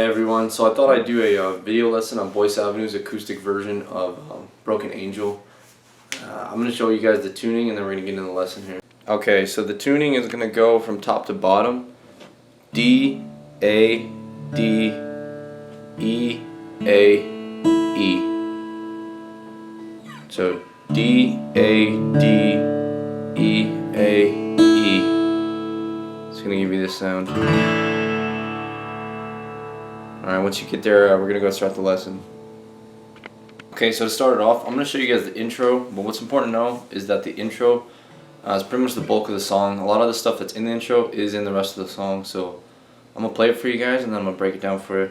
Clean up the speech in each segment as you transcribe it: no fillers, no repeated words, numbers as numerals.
Hey everyone, so I thought I'd do a video lesson on Boyce Avenue's acoustic version of Broken Angel. I'm going to show you guys the tuning and then we're going to get into the lesson here. Okay, so the tuning is going to go from top to bottom. D, A, D, E, A, E. So D, A, D, E, A, E. It's going to give you this sound. Alright, once you get there, we're going to go start the lesson. Okay, so to start it off, I'm going to show you guys the intro, but what's important to know is that the intro is pretty much the bulk of the song. A lot of the stuff that's in the intro is in the rest of the song, so I'm going to play it for you guys and then I'm going to break it down for you.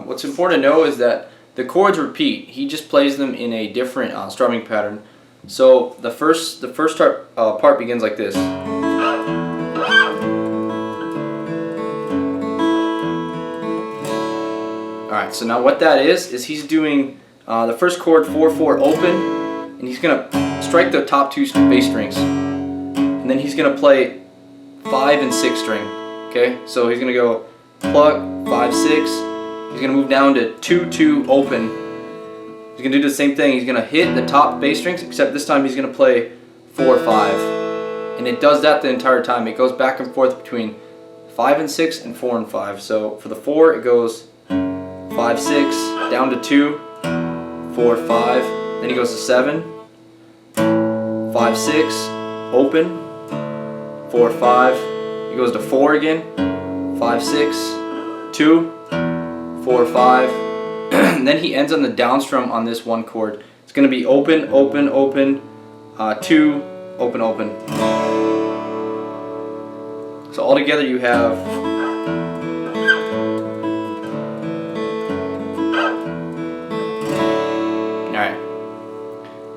What's important to know is that the chords repeat. He just plays them in a different strumming pattern. So the first part begins like this. Alright, so now what that is he's doing the first chord 4/4 open, and he's going to strike the top two bass strings. And then he's going to play 5 and 6 string. Okay, so he's going to go pluck, 5, 6. He's going to move down to 2/2 open. He's going to do the same thing. He's going to hit the top bass strings, except this time he's going to play 4/5. And it does that the entire time. It goes back and forth between 5 and 6 and 4 and 5. So for the 4 it goes 5, 6, down to 2, 4, 5. Then he goes to 7, 5, 6, open, 4, 5. He goes to 4 again, 5, 6, 2, 4, 5. And then he ends on the down strum on this one chord. It's going to be open, open, open, 2, open, open. So all together you have alright.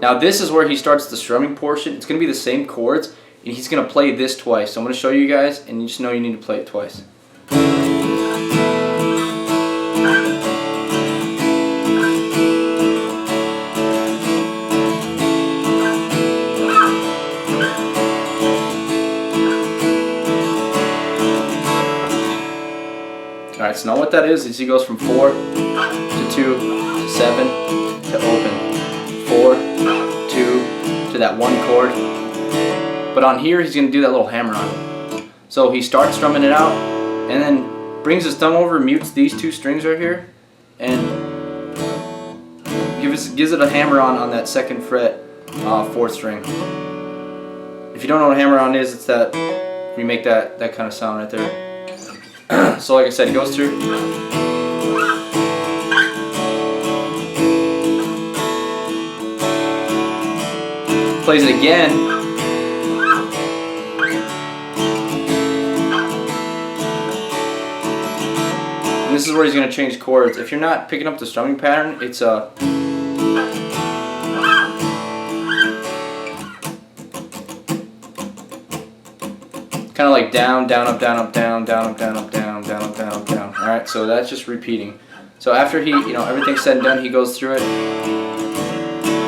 Now this is where he starts the strumming portion. It's going to be the same chords, and he's going to play this twice. So I'm going to show you guys, and you just know you need to play it twice. Alright, so now what that is he goes from 4 to 2 to 7 to open, 4, 2 to that one chord. But on here he's going to do that little hammer on. So he starts strumming it out and then brings his thumb over, mutes these two strings right here, and gives it a hammer on that second fret, 4th string. If you don't know what a hammer on is, it's that we make that kind of sound right there. So like I said, he goes through. Plays it again. And this is where he's going to change chords. If you're not picking up the strumming pattern, it's a kind of like down, down, up, down, up, down, down, up, down, up, down, down, up, down, up, down. All right, so that's just repeating. So after everything's said and done, he goes through it.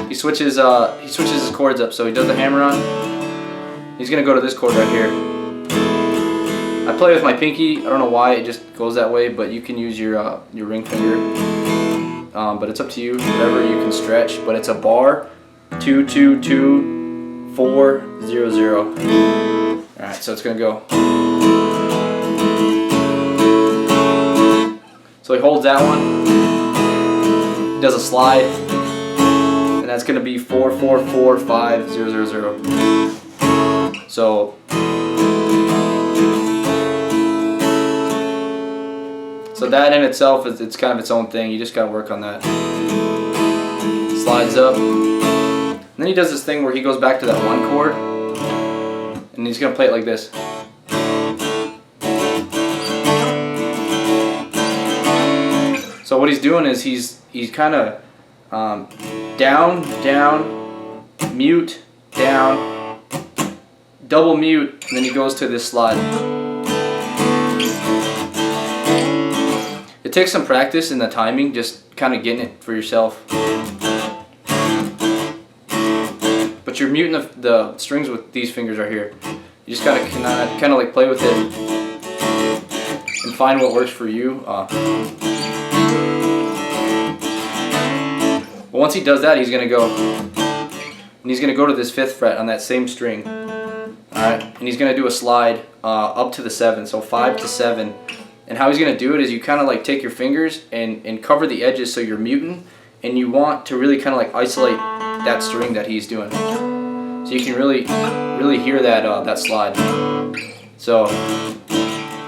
He switches his chords up. So he does the hammer on. He's gonna go to this chord right here. I play with my pinky. I don't know why it just goes that way, but you can use your ring finger. But it's up to you. Whatever you can stretch. But it's a bar. 2, 2, 2, 4, 0, 0. Alright, so it's going to go. So he holds that one, he does a slide, and that's going to be 4, 4, 4, 5, 0, 0, 0. So that in itself it's kind of its own thing. You just got to work on that. slides up. And then he does this thing where he goes back to that one chord, and he's going to play it like this. So what he's doing is he's kind of down, down, mute, down, double mute, and then he goes to this slide. It takes some practice in the timing, just kind of getting it for yourself. But you're muting the strings with these fingers right here. You just gotta kind of like play with it and find what works for you. But once he does that, he's gonna go and he's gonna go to this 5th fret on that same string. All right, and he's gonna do a slide up to the 7, so 5 to 7. And how he's gonna do it is you kind of like take your fingers and cover the edges so you're muting, and you want to really kind of like isolate that string that he's doing, so you can really hear that that slide. So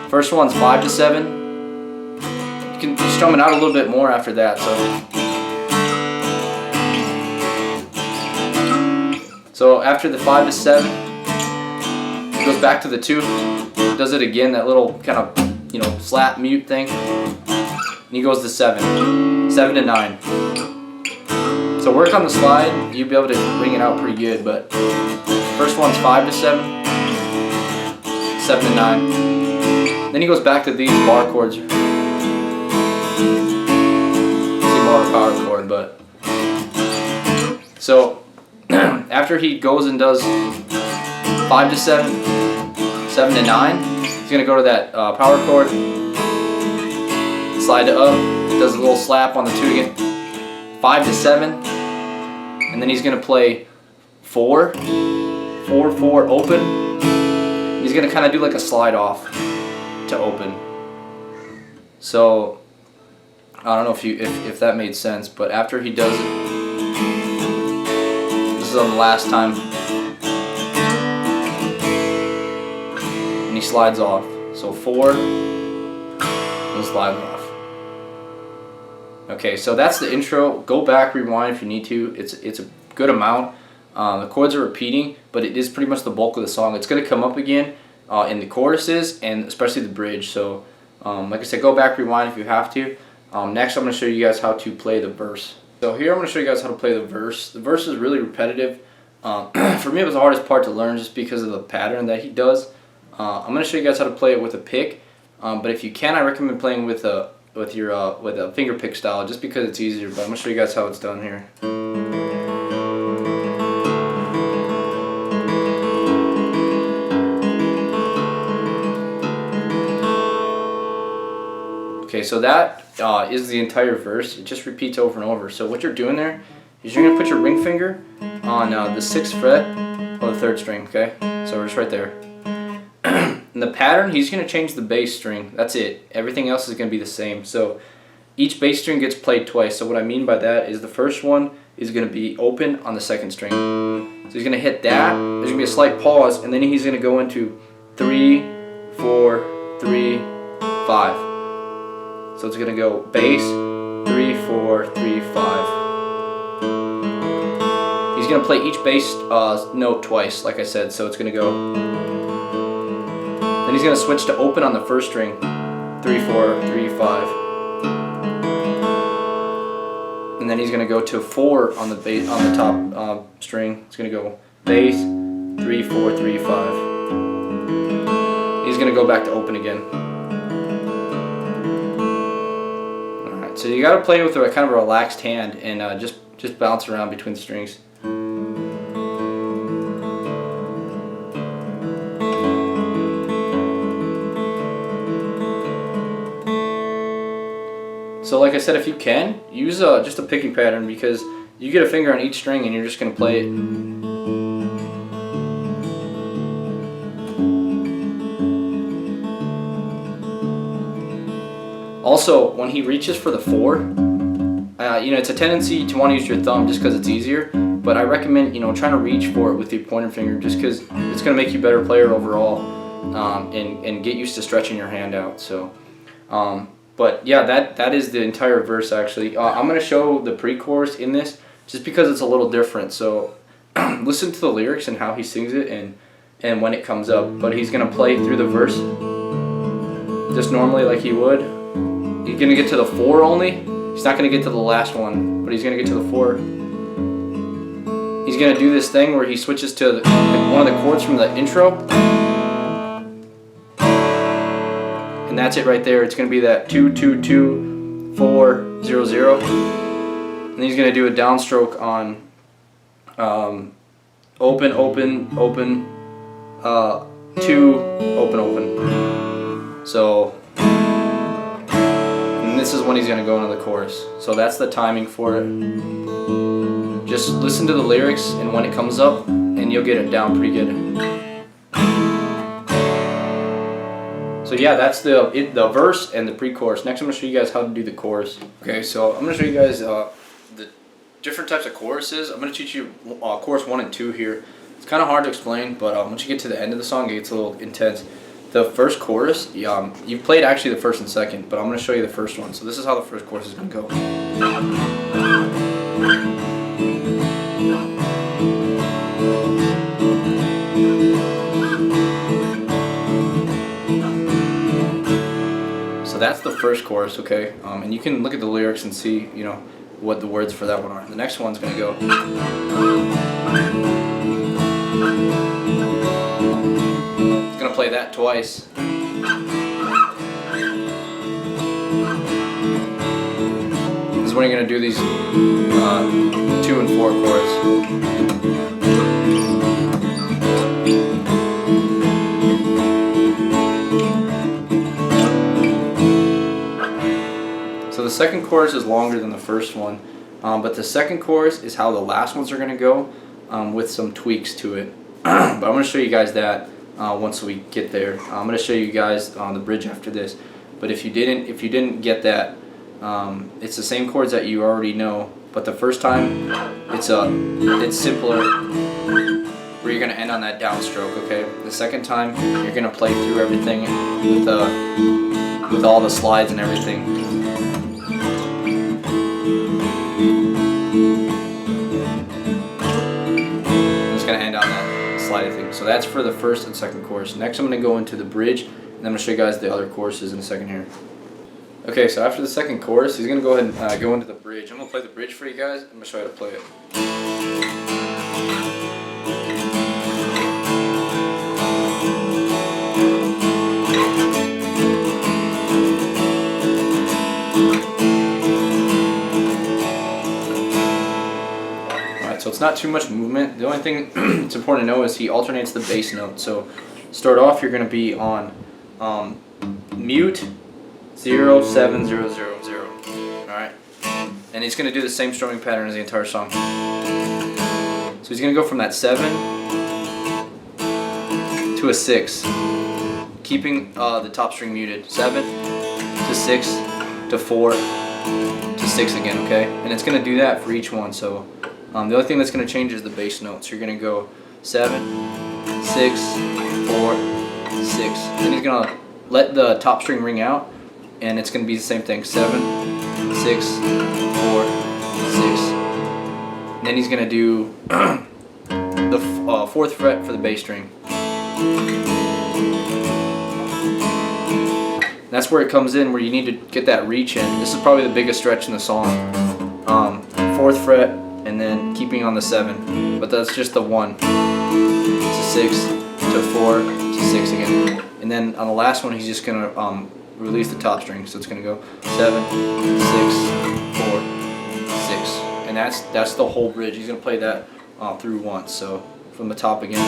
first one's 5 to 7. You can strum it out a little bit more after that. So after the 5 to 7, it goes back to the 2, does it again, that little kind of slap mute thing, and he goes to 7 to 9. So work on the slide, you'll be able to ring it out pretty good, but first one's 5 to 7, 7 to 9. Then he goes back to these bar chords. C bar power chord, but so after he goes and does 5 to 7, 7 to 9, he's gonna go to that power chord, slide it up, does a little slap on the 2 again, 5 to 7, and then he's gonna play 4, 4, 4, open. And he's gonna kind of do like a slide off to open. So I don't know if that made sense, but after he does it, this is on the last time, and he slides off. So 4, and slides off. Okay, so that's the intro. Go back, rewind if you need to. It's a good amount. The chords are repeating, but it is pretty much the bulk of the song. It's going to come up again in the choruses and especially the bridge. So like I said, go back, rewind if you have to. Next I'm going to show you guys how to play the verse. So here I'm going to show you guys how to play the verse. The verse is really repetitive. For me it was the hardest part to learn just because of the pattern that he does. I'm going to show you guys how to play it with a pick, but if you can, I recommend playing with a finger pick style just because it's easier. But I'm going to show you guys how it's done here. Okay, so that is the entire verse. It just repeats over and over. So what you're doing there is you're going to put your ring finger on the 6th fret of the 3rd string, okay? So we're just right there. And the pattern, he's going to change the bass string. That's it. Everything else is going to be the same. So each bass string gets played twice. So what I mean by that is the first one is going to be open on the 2nd string. So he's going to hit that. There's going to be a slight pause, and then he's going to go into 3, 4, 3, 5. So it's going to go bass, 3, 4, 3, 5. He's going to play each bass note twice, like I said. So it's going to go. Then he's going to switch to open on the 1st string, 3, 4, 3, 5. And then he's going to go to 4 on the bass, on the top string. It's going to go bass, 3, 4, 3, 5. He's going to go back to open again. Alright, so you got to play with a kind of a relaxed hand and just bounce around between the strings. So like I said, if you can, use just a picking pattern, because you get a finger on each string and you're just going to play it. Also, when he reaches for the 4, it's a tendency to want to use your thumb just because it's easier, but I recommend, trying to reach for it with your pointer finger just because it's going to make you a better player overall, and get used to stretching your hand out. So. But yeah, that is the entire verse actually. I'm going to show the pre-chorus in this. just because it's a little different. So listen to the lyrics and how he sings it and when it comes up. But he's gonna play through the verse just normally like he would. He's gonna get to the 4 only. He's not gonna get to the last one, but he's gonna get to the 4. He's gonna do this thing where he switches to one of the chords from the intro, and that's it right there. It's gonna be that 2 2 2 4 0 0, and he's gonna do a downstroke on open open open 2 open open. So, and this is when he's gonna go into the chorus. So that's the timing for it. Just listen to the lyrics and when it comes up, and you'll get it down pretty good. So yeah, that's the verse and the pre-chorus. Next, I'm gonna show you guys how to do the chorus. Okay, so I'm gonna show you guys the different types of choruses. I'm gonna teach you chorus 1 and 2 here. It's kind of hard to explain, but once you get to the end of the song, it gets a little intense. The first chorus, you played actually the first and second, but I'm gonna show you the first one. So this is how the first chorus is gonna go. So that's the first chorus, okay? And you can look at the lyrics and see, you know, what the words for that one are. The next one's gonna go. It's gonna play that twice. This is when you're gonna do these 2 and 4 chords. So the second chorus is longer than the first one, but the second chorus is how the last ones are going to go, with some tweaks to it. But I'm going to show you guys that once we get there. I'm going to show you guys on the bridge after this. But if you didn't get that, it's the same chords that you already know. But the first time, it's simpler, where you're going to end on that downstroke. Okay. The second time, you're going to play through everything with all the slides and everything. Going to end on that sliding thing. So that's for the first and second chorus. Next, I'm going to go into the bridge, and I'm going to show you guys the other choruses in a second here. Okay, so after the second chorus, he's going to go ahead and go into the bridge. I'm going to play the bridge for you guys. I'm going to show you how to play it. So it's not too much movement. The only thing it's important to know is he alternates the bass note. So start off, you're going to be on mute 0 7 0 0 0. All right, and he's going to do the same strumming pattern as the entire song. So he's going to go from that 7 to a 6, keeping the top string muted. 7 to 6 to 4 to 6 again. Okay, and it's going to do that for each one. So the only thing that's going to change is the bass notes. So you're going to go 7, 6, 4, 6. Then he's going to let the top string ring out, and it's going to be the same thing. 7, 6, 4, 6. And then he's going to do the 4th fret for the bass string. That's where it comes in, where you need to get that reach in. This is probably the biggest stretch in the song. 4th fret, and then keeping on the 7, but that's just the 1 to 6 to 4 to 6 again, and then on the last one he's just gonna release the top string, so it's gonna go 7 6 4 6, and that's the whole bridge. He's gonna play that through once, so from the top again.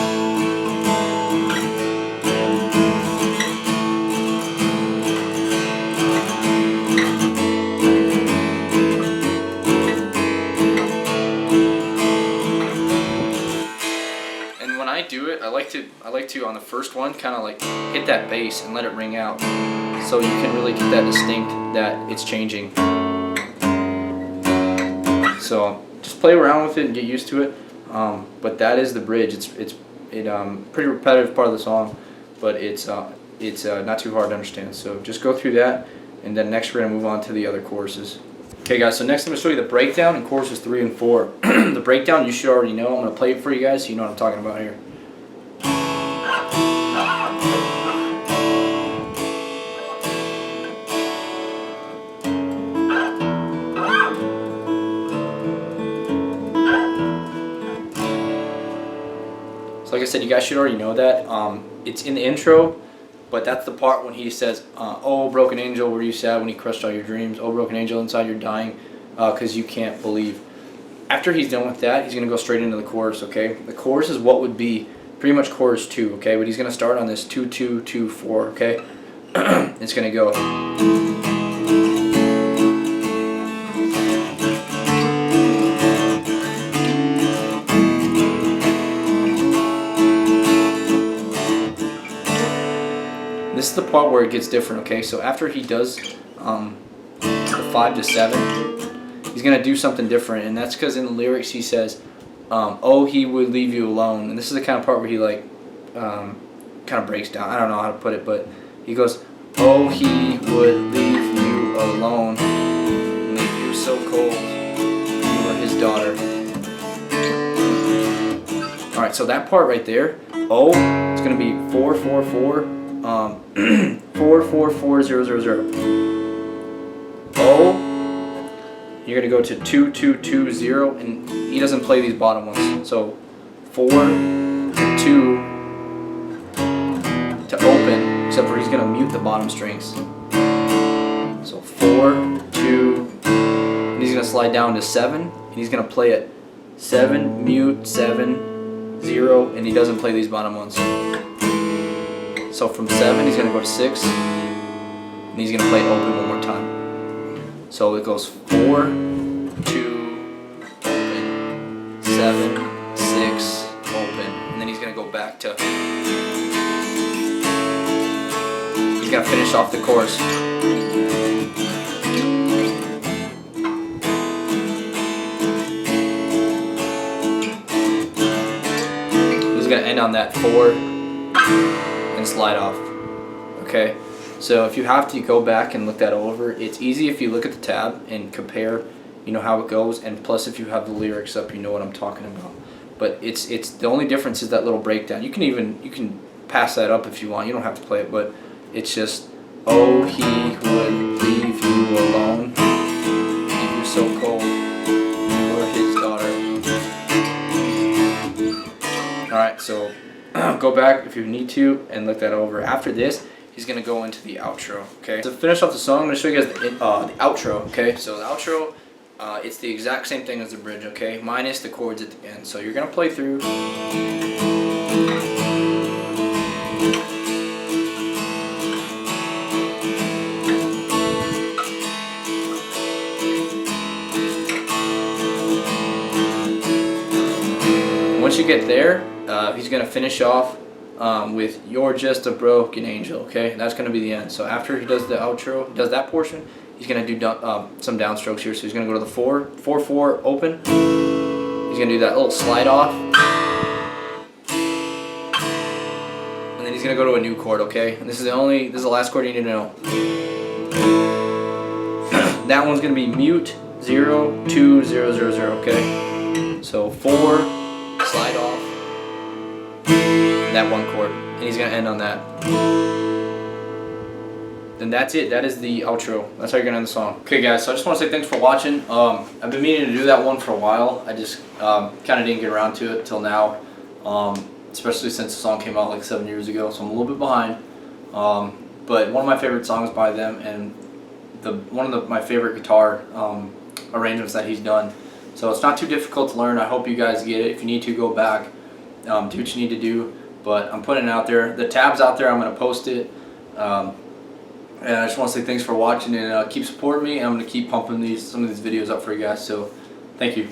I like to on the first one kind of like hit that bass and let it ring out, so you can really get that distinct that it's changing. So just play around with it and get used to it. But that is the bridge. It's pretty repetitive part of the song, but it's not too hard to understand. So just go through that, and then next we're gonna move on to the other choruses. Okay guys, so next I'm going to show you the breakdown in choruses 3 and 4. The breakdown you should already know. I'm going to play it for you guys so you know what I'm talking about here. So like I said, you guys should already know that. It's in the intro, but that's the part when he says, oh broken angel, were you sad when he crushed all your dreams? Oh broken angel, inside you're dying because you can't believe. After he's done with that, he's going to go straight into the chorus, okay? The chorus is what would be pretty much chorus 2, okay? But he's going to start on this 2, 2, 2, 4, okay? It's going to go. This is the part where it gets different, okay? So after he does the 5 to 7, he's going to do something different, and that's because in the lyrics he says, oh, he would leave you alone. And this is the kind of part where he like kind of breaks down. I don't know how to put it, but he goes, oh, he would leave you alone, leave you so cold, you were his daughter. Alright, so that part right there, oh, it's going to be 4, 4, 4. 4, 4, 4, 0, 0, 0. Oh, you're going to go to 2, 2, 2, 0, and he doesn't play these bottom ones. So 4, 2 to open, except for he's going to mute the bottom strings. So 4, 2, and he's going to slide down to 7, and he's going to play it 7, mute, 7, 0, and he doesn't play these bottom ones. So from 7, he's going to go to 6, and he's going to play it open one more time. So it goes 4, 2, open, 7, 6, open, and then he's going to go back to, he's going to finish off the chorus. He's going to end on that 4. And slide off. Okay, so if you have to go back and look that over, it's easy if you look at the tab and compare, you know, how it goes, and plus if you have the lyrics up, you know what I'm talking about. But it's the only difference is that little breakdown. You can pass that up if you want. You don't have to play it, but it's just, oh, he would leave you alone, leave you so cold, you were his daughter. All right, so go back if you need to and look that over. After this, he's going to go into the outro, okay? To finish off the song, I'm going to show you guys the outro, okay? So the outro, it's the exact same thing as the bridge, okay? Minus the chords at the end. So you're going to play through. Once you get there, he's going to finish off with "You're just a broken angel," okay? That's going to be the end. So after he does the outro, does that portion, he's going to do some downstrokes here. So he's going to go to the 4, 4, 4, open. He's going to do that little slide off. And then he's going to go to a new chord, okay? And this is the last chord you need to know. That one's going to be mute, 0, 2, 0, 0, 0, okay? So 4, slide off, that one chord, and he's going to end on that. Then that's it. That is the outro. That's how you're going to end the song. Okay guys, so I just want to say thanks for watching. I've been meaning to do that one for a while. I just kind of didn't get around to it till now, especially since the song came out like 7 years ago, so I'm a little bit behind. But one of my favorite songs by them, and one of my favorite guitar arrangements that he's done. So it's not too difficult to learn. I hope you guys get it. If you need to, go back, do what you need to do. But I'm putting it out there. The tab's out there. I'm going to post it. And I just want to say thanks for watching, and keep supporting me. And I'm going to keep pumping some of these videos up for you guys. So thank you.